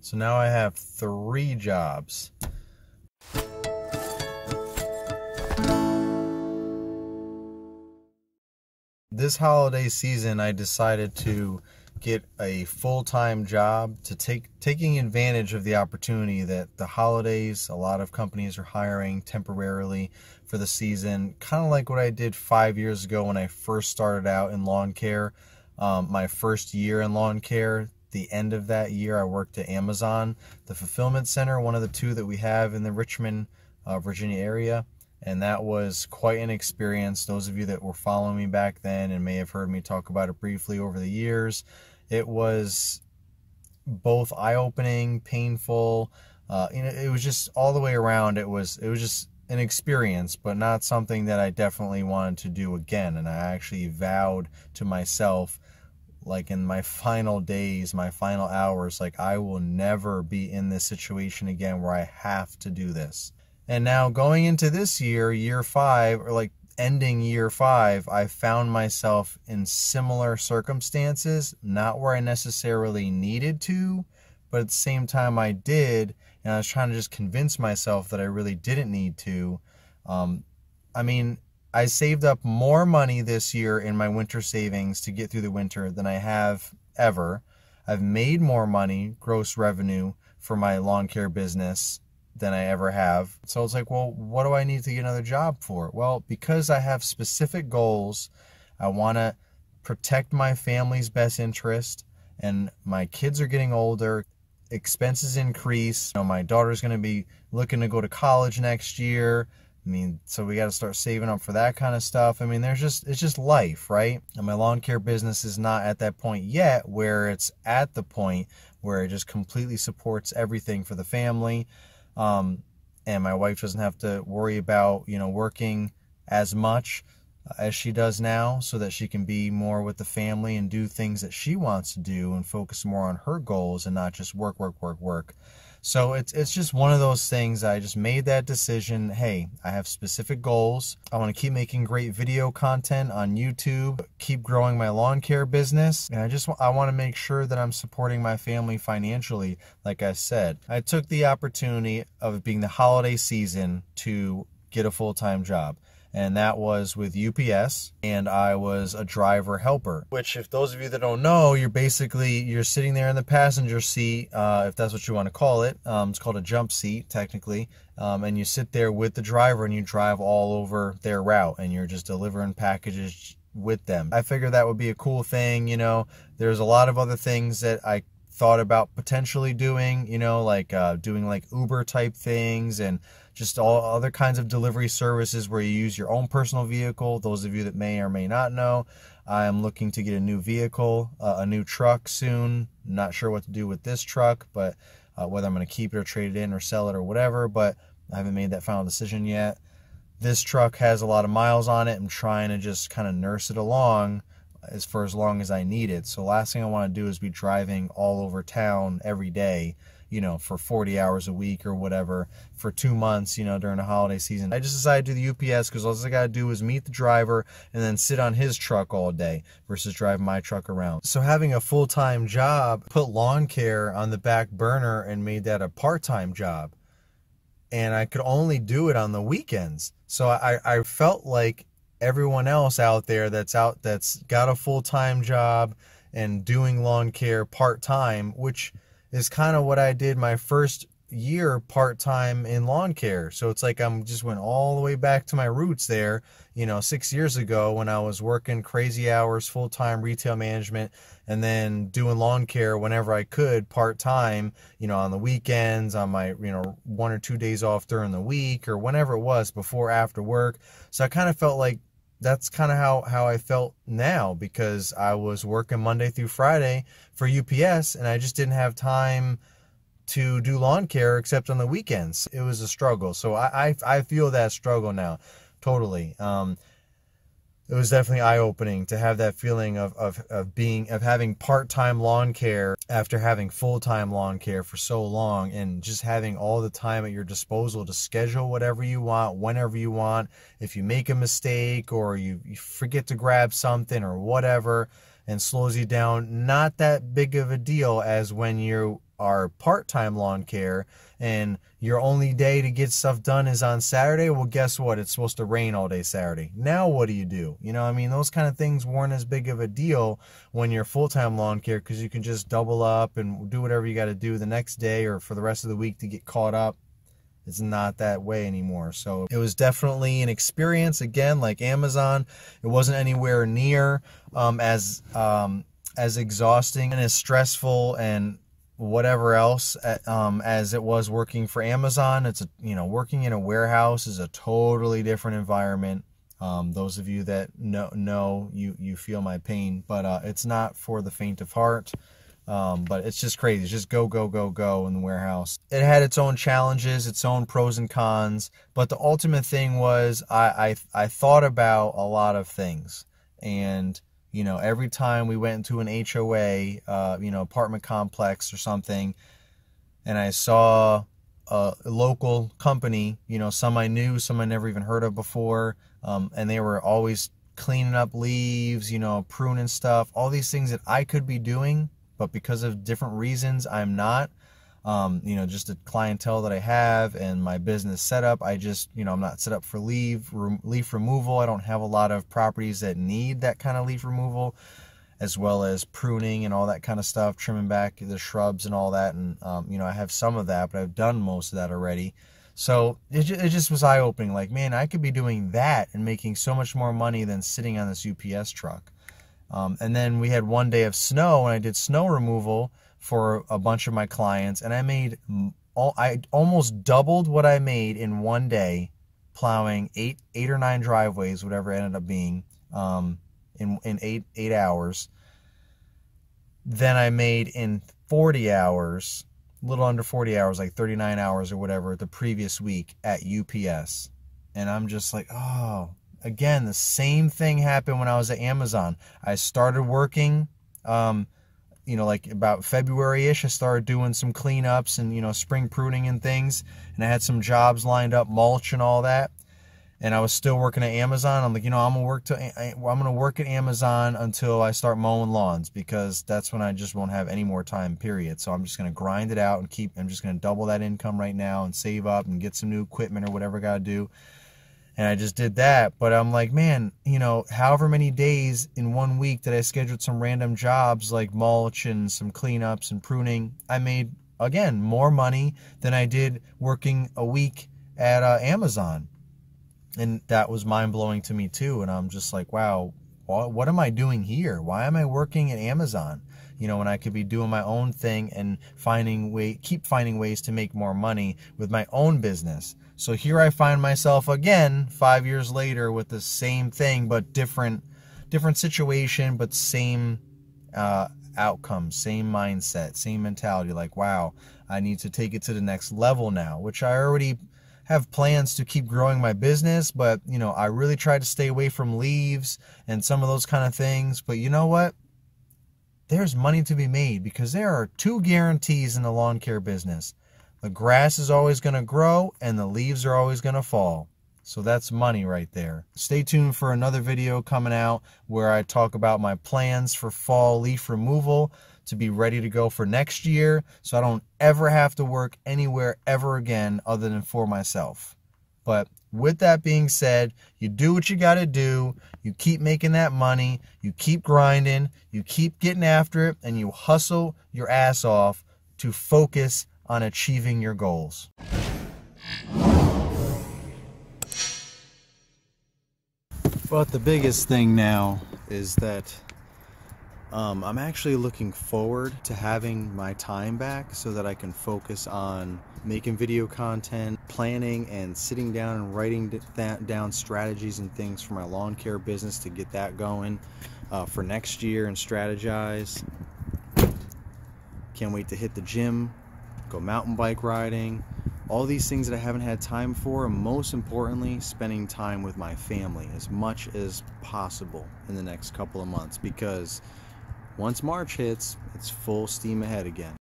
So now I have 3 jobs. This holiday season, I decided to get a full-time job to taking advantage of the opportunity that the holidays, a lot of companies are hiring temporarily for the season, kind of like what I did 5 years ago when I first started out in lawn care. My first year in lawn care, the end of that year, I worked at Amazon, the fulfillment center, one of the 2 that we have in the Richmond, Virginia area. And that was quite an experience. Those of you that were following me back then and may have heard me talk about it briefly over the years, it was both eye-opening, painful. It was just all the way around. It was just an experience, but not something that I definitely wanted to do again. And I actually vowed to myself, like in my final days, my final hours, like I will never be in this situation again where I have to do this. And now going into this year, year 5, or like ending year 5, I found myself in similar circumstances, not where I necessarily needed to, but at the same time I did, and I was trying to just convince myself that I really didn't need to. I saved up more money this year in my winter savings to get through the winter than I have ever. I've made more money, gross revenue, for my lawn care business than I ever have. So it's like, well, what do I need to get another job for? Well, because I have specific goals, I want to protect my family's best interest, and my kids are getting older, expenses increase. My daughter's going to be looking to go to college next year. So we got to start saving up for that kind of stuff. It's just life, right? And my lawn care business is not at that point yet where it's at the point where it just completely supports everything for the family. And my wife doesn't have to worry about, working as much as she does now, so that she can be more with the family and do things that she wants to do and focus more on her goals and not just work. So it's just one of those things. I just made that decision. Hey, I have specific goals. I want to keep making great video content on YouTube, keep growing my lawn care business, and I want to make sure that I'm supporting my family financially. Like I said, I took the opportunity of it being the holiday season to get a full-time job. And that was with UPS, and I was a driver helper, which, if those of you that don't know, you're sitting there in the passenger seat, if that's what you want to call it. It's called a jump seat, technically, and you sit there with the driver and you drive all over their route, and you're just delivering packages with them. I figured that would be a cool thing. There's a lot of other things that I thought about potentially doing, doing like Uber type things and just all other kinds of delivery services where you use your own personal vehicle. Those of you that may or may not know, I am looking to get a new vehicle, a new truck soon. Not sure what to do with this truck, but whether I'm going to keep it or trade it in or sell it or whatever, but I haven't made that final decision yet. This truck has a lot of miles on it. I'm trying to just kind of nurse it along for as long as I need it. So last thing I want to do is be driving all over town every day, for 40 hours a week or whatever for 2 months, during the holiday season. I just decided to do the UPS because all I got to do is meet the driver and then sit on his truck all day versus drive my truck around. So having a full-time job put lawn care on the back burner and made that a part-time job. And I could only do it on the weekends. So I felt like everyone else out there that's got a full-time job and doing lawn care part-time, which is kind of what I did my first year part-time in lawn care. So it's like I'm just went all the way back to my roots there, 6 years ago when I was working crazy hours, full-time retail management, and then doing lawn care whenever I could part-time, on the weekends, on my, 1 or 2 days off during the week or whenever it was, before, after work. So I kind of felt like that's kind of how I felt now, because I was working Monday through Friday for UPS and I just didn't have time to do lawn care except on the weekends. It was a struggle. So I feel that struggle now, totally. It was definitely eye-opening to have that feeling of having part-time lawn care after having full-time lawn care for so long, and just having all the time at your disposal to schedule whatever you want, whenever you want. If you make a mistake or you forget to grab something or whatever, and slows you down. Not that big of a deal as when you are part-time lawn care and your only day to get stuff done is on Saturday. Well, guess what? It's supposed to rain all day Saturday. Now what do? You know, I mean, those kind of things weren't as big of a deal when you're full-time lawn care, because you can just double up and do whatever you got to do the next day or for the rest of the week to get caught up. It's not that way anymore. So it was definitely an experience. Again, like Amazon, it wasn't anywhere near as exhausting and as stressful and whatever else as it was working for Amazon. It's working in a warehouse is a totally different environment. Those of you that know you feel my pain, but it's not for the faint of heart. But it's just crazy. It's just go in the warehouse. It had its own challenges, its own pros and cons, but the ultimate thing was I thought about a lot of things. And every time we went into an HOA, apartment complex or something, and I saw a local company, some I knew, some I never even heard of before, and they were always cleaning up leaves, pruning stuff, all these things that I could be doing, but because of different reasons, I'm not. Just the clientele that I have and my business setup, I'm not set up for leaf removal. I don't have a lot of properties that need that kind of leaf removal, as well as pruning and all that kind of stuff, trimming back the shrubs and all that. And, I have some of that, but I've done most of that already. So it just was eye-opening. Like, man, I could be doing that and making so much more money than sitting on this UPS truck. And then we had one day of snow, and I did snow removal for a bunch of my clients, and I almost doubled what I made in one day plowing eight or nine driveways, whatever it ended up being, in eight hours. Then I made in 40 hours, a little under 40 hours, like 39 hours or whatever, the previous week at UPS. And I'm just like, oh. Again, the same thing happened when I was at Amazon. I started working, like about February-ish. I started doing some cleanups and, spring pruning and things. And I had some jobs lined up, mulch and all that. And I was still working at Amazon. I'm like, I'm gonna work at Amazon until I start mowing lawns, because that's when I just won't have any more time, period. So I'm just gonna grind it out and I'm just gonna double that income right now and save up and get some new equipment or whatever I gotta do. And I just did that. But I'm like, man, however many days in 1 week that I scheduled some random jobs like mulch and some cleanups and pruning, I made, again, more money than I did working a week at Amazon. And that was mind-blowing to me too. And I'm just like, wow, what am I doing here? Why am I working at Amazon? When I could be doing my own thing and keep finding ways to make more money with my own business. So here I find myself again 5 years later with the same thing, but different situation, but same outcome, same mindset, same mentality. Like, wow, I need to take it to the next level now, which I already have plans to keep growing my business. But, I really try to stay away from leaves and some of those kind of things. But you know what? There's money to be made, because there are two guarantees in the lawn care business. The grass is always going to grow and the leaves are always going to fall. So that's money right there. Stay tuned for another video coming out where I talk about my plans for fall leaf removal to be ready to go for next year, so I don't ever have to work anywhere ever again other than for myself. But with that being said, you do what you got to do. You keep making that money. You keep grinding. You keep getting after it, and you hustle your ass off to focus on achieving your goals. But the biggest thing now is that I'm actually looking forward to having my time back so that I can focus on making video content, planning, and sitting down and writing down strategies and things for my lawn care business to get that going for next year and strategize. Can't wait to hit the gym, go mountain bike riding, all these things that I haven't had time for, and most importantly, spending time with my family as much as possible in the next couple of months, because once March hits, it's full steam ahead again.